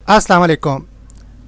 अस्सलाम वालेकुम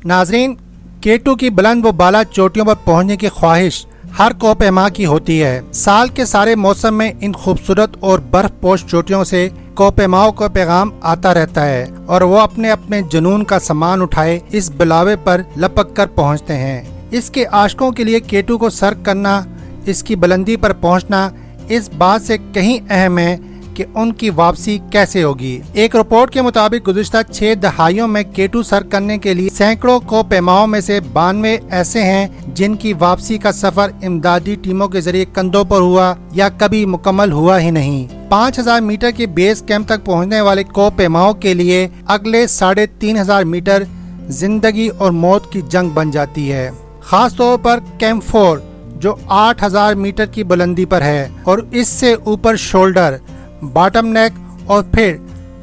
नाजरीन, K2 की बुलंद व बाला चोटियों पर पहुंचने की ख्वाहिश हर कोपेमा की होती है। साल के सारे मौसम में इन खूबसूरत और बर्फ पोश चोटियों से कोपेमाओं का पैगाम आता रहता है और वो अपने अपने जुनून का सामान उठाए इस बुलावे पर लपक कर पहुँचते हैं। इसके आशिकों के लिए K2 को सर करना, इसकी बुलंदी पर पहुँचना इस बात से कहीं अहम है कि उनकी वापसी कैसे होगी। एक रिपोर्ट के मुताबिक गुज़िश्ता 6 दहाइयों में K2 सर करने के लिए सैकड़ों कोपेमाओं में से 92 ऐसे हैं जिनकी वापसी का सफर इमदादी टीमों के जरिए कंधों पर हुआ या कभी मुकम्मल हुआ ही नहीं। 5000 मीटर के बेस कैंप तक पहुंचने वाले कोपेमाओं के लिए अगले 3500 मीटर जिंदगी और मौत की जंग बन जाती है। खास तौर पर कैंप 4 जो 8000 मीटर की बुलंदी पर है और इससे ऊपर शोल्डर, बॉटम नेक और फिर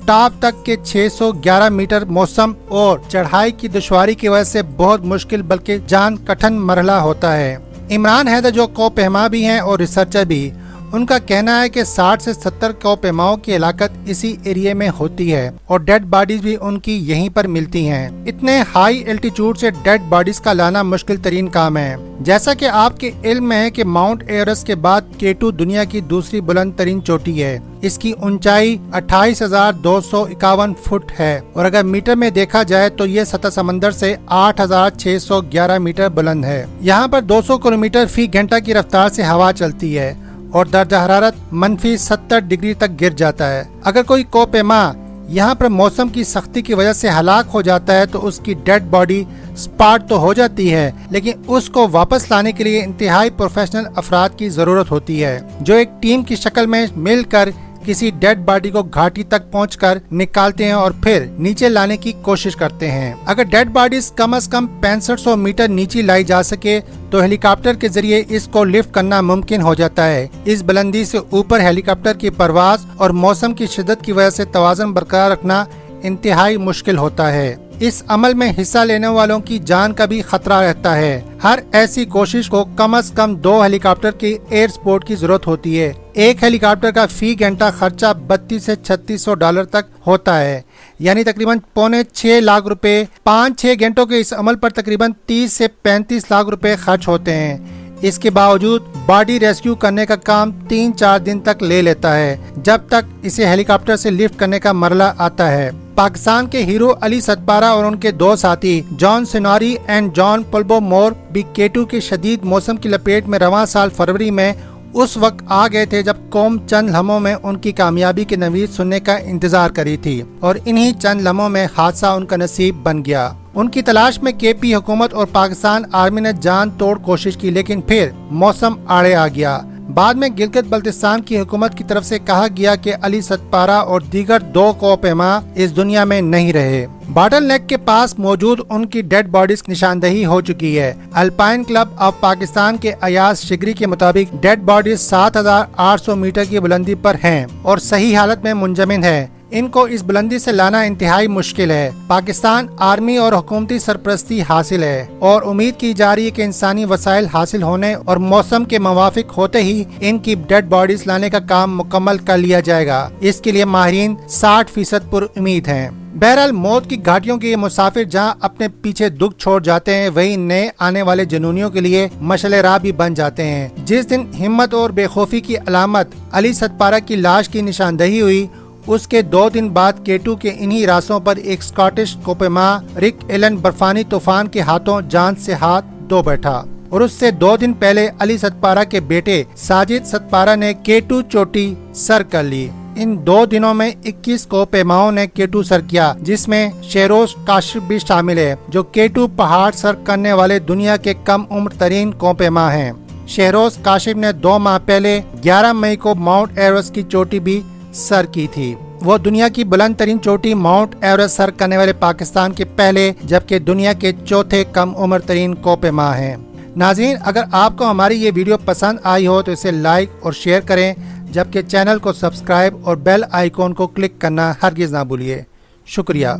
टॉप तक के 611 मीटर मौसम और चढ़ाई की दुश्वारी की वजह से बहुत मुश्किल बल्कि जान कठिन मरहला होता है। इमरान हैदर जो कोपेमा भी हैं और रिसर्चर भी, उनका कहना है कि 60 से 70 कोपेमाओं की हलाकत इसी एरिया में होती है और डेड बॉडीज भी उनकी यहीं पर मिलती हैं। इतने हाई एल्टीट्यूड से डेड बॉडीज का लाना मुश्किल तरीन काम है। जैसा कि आपके इल्म में है कि माउंट एवरेस्ट के बाद K2 दुनिया की दूसरी बुलंद तरीन चोटी है। इसकी ऊंचाई 28,251 फुट है और अगर मीटर में देखा जाए तो ये सतह समंदर से 8,611 मीटर बुलंद है। यहाँ पर 200 किलोमीटर फी घंटा की रफ्तार से हवा चलती है और दर्जा हरारत -70 डिग्री तक गिर जाता है। अगर कोई कोपेमा यहाँ पर मौसम की सख्ती की वजह से हलाक हो जाता है तो उसकी डेड बॉडी स्पॉट तो हो जाती है, लेकिन उसको वापस लाने के लिए इंतहाई प्रोफेशनल अफराद की जरूरत होती है जो एक टीम की शक्ल में मिलकर किसी डेड बॉडी को घाटी तक पहुंचकर निकालते हैं और फिर नीचे लाने की कोशिश करते हैं। अगर डेड बॉडीज कम से कम 6500 मीटर नीचे लाई जा सके तो हेलीकॉप्टर के जरिए इसको लिफ्ट करना मुमकिन हो जाता है। इस बुलंदी से ऊपर हेलीकॉप्टर की परवाज और मौसम की शिद्दत की वजह से तवाज़ुन बरकरार रखना इंतहाई मुश्किल होता है। इस अमल में हिस्सा लेने वालों की जान का भी खतरा रहता है। हर ऐसी कोशिश को कम से कम 2 हेलीकॉप्टर की एयर सपोर्ट की जरूरत होती है। एक हेलीकॉप्टर का फी घंटा खर्चा 32 से 3600 डॉलर तक होता है, यानी तकरीबन 5.25 लाख रुपए। 5-6 घंटों के इस अमल पर तकरीबन 30 से 35 लाख रुपए खर्च होते हैं। इसके बावजूद बॉडी रेस्क्यू करने का काम 3-4 दिन तक ले लेता है, जब तक इसे हेलीकॉप्टर से लिफ्ट करने का मरला आता है। पाकिस्तान के हीरो अली सतपारा और उनके 2 साथी जॉन सिनोरी एंड जॉन पल्बो मोर भी K2 के शदीद मौसम की लपेट में रवां साल फरवरी में उस वक्त आ गए थे जब कौम चंद लम्हों में उनकी कामयाबी की नवीद सुनने का इंतजार करी थी और इन्हीं चंद लम्हों में हादसा उनका नसीब बन गया। उनकी तलाश में KP हुकूमत और पाकिस्तान आर्मी ने जान तोड़ कोशिश की, लेकिन फिर मौसम आड़े आ गया। बाद में गिलगित बल्तिस्तान की हुकूमत की तरफ से कहा गया कि अली सतपारा और दीगर 2 कोपेमा इस दुनिया में नहीं रहे। बॉटल नेक के पास मौजूद उनकी डेड बॉडीज की निशानदही हो चुकी है। अल्पाइन क्लब ऑफ पाकिस्तान के अयाज शिगरी के मुताबिक डेड बॉडीज 7800 मीटर की बुलंदी पर हैं और सही हालत में मुंजमद है। इनको इस बुलंदी से लाना इंतहाई मुश्किल है। पाकिस्तान आर्मी और हुकूमती सरपरस्ती हासिल है और उम्मीद की जा रही है कि इंसानी वसाइल हासिल होने और मौसम के मुवाफिक होते ही इनकी डेड बॉडीज लाने का काम मुकम्मल कर लिया जाएगा। इसके लिए माहिरीन 60% पर उम्मीद है। बहरहाल मौत की घाटियों के ये मुसाफिर जहां अपने पीछे दुख छोड़ जाते हैं, वहीं नए आने वाले जुनूनियों के लिए मशले राह भी बन जाते हैं। जिस दिन हिम्मत और बेखौफी की अलामत अली सतपारा की लाश की निशानदही हुई, उसके 2 दिन बाद K2 के इन्हीं रास्तों पर एक स्कॉटिश कोपेमा रिक एलन बर्फानी तूफान के हाथों जान से हाथ धो बैठा और उससे 2 दिन पहले अली सतपारा के बेटे साजिद सतपारा ने K2 चोटी सर कर ली। इन 2 दिनों में 21 कोपेमाओं ने K2 सर किया, जिसमें शेरोज काशिफ भी शामिल है जो K2 पहाड़ सर करने वाले दुनिया के कम उम्र तरीन कोपेमा हैं। शेरोज काशिफ ने 2 माह पहले 11 मई को माउंट एवरेस्ट की चोटी भी सर की थी। वो दुनिया की बुलंद तरीन चोटी माउंट एवरेस्ट सर करने वाले पाकिस्तान के पहले जबकि दुनिया के 4थे कम उम्र तरीन कोपेमा हैं। नाज़रीन, अगर आपको हमारी ये वीडियो पसंद आई हो तो इसे लाइक और शेयर करें, जबकि चैनल को सब्सक्राइब और बेल आइकॉन को क्लिक करना हरगिज़ ना भूलिए। शुक्रिया।